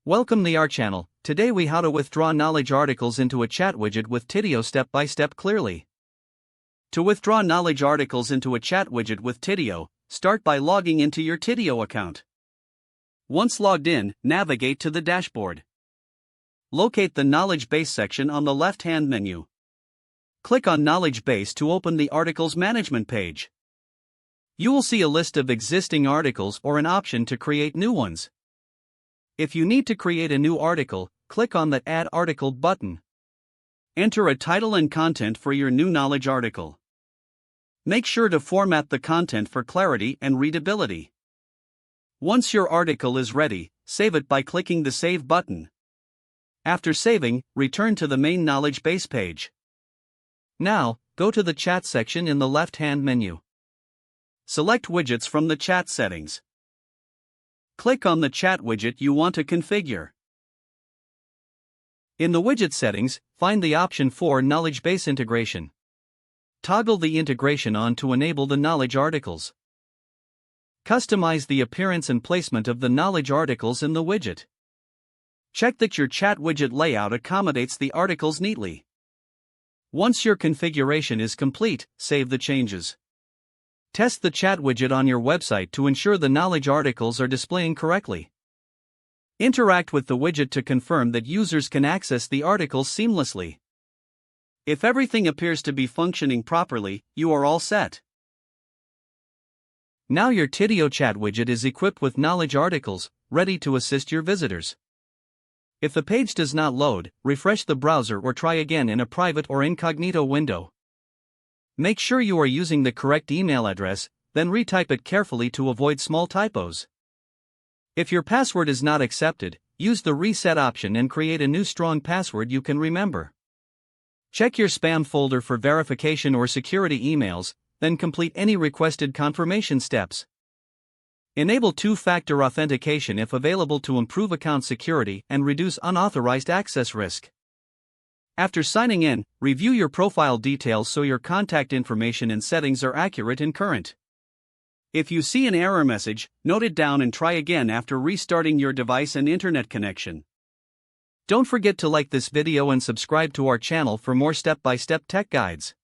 Welcome to our channel. Today we how to withdraw knowledge articles into a chat widget with Tidio step by step clearly. To withdraw knowledge articles into a chat widget with Tidio, start by logging into your Tidio account. Once logged in, navigate to the dashboard. Locate the Knowledge Base section on the left-hand menu. Click on Knowledge Base to open the Articles Management page. You will see a list of existing articles or an option to create new ones. If you need to create a new article, click on the Add Article button. Enter a title and content for your new knowledge article. Make sure to format the content for clarity and readability. Once your article is ready, save it by clicking the Save button. After saving, return to the main Knowledge Base page. Now, go to the Chat section in the left-hand menu. Select Widgets from the Chat settings. Click on the chat widget you want to configure. In the widget settings, find the option for Knowledge Base Integration. Toggle the integration on to enable the knowledge articles. Customize the appearance and placement of the knowledge articles in the widget. Check that your chat widget layout accommodates the articles neatly. Once your configuration is complete, save the changes. Test the chat widget on your website to ensure the knowledge articles are displaying correctly. Interact with the widget to confirm that users can access the articles seamlessly. If everything appears to be functioning properly, you are all set. Now your Tidio chat widget is equipped with knowledge articles, ready to assist your visitors. If the page does not load, refresh the browser or try again in a private or incognito window. Make sure you are using the correct email address, then retype it carefully to avoid small typos. If your password is not accepted, use the reset option and create a new strong password you can remember. Check your spam folder for verification or security emails, then complete any requested confirmation steps. Enable two-factor authentication if available to improve account security and reduce unauthorized access risk. After signing in, review your profile details so your contact information and settings are accurate and current. If you see an error message, note it down and try again after restarting your device and internet connection. Don't forget to like this video and subscribe to our channel for more step-by-step tech guides.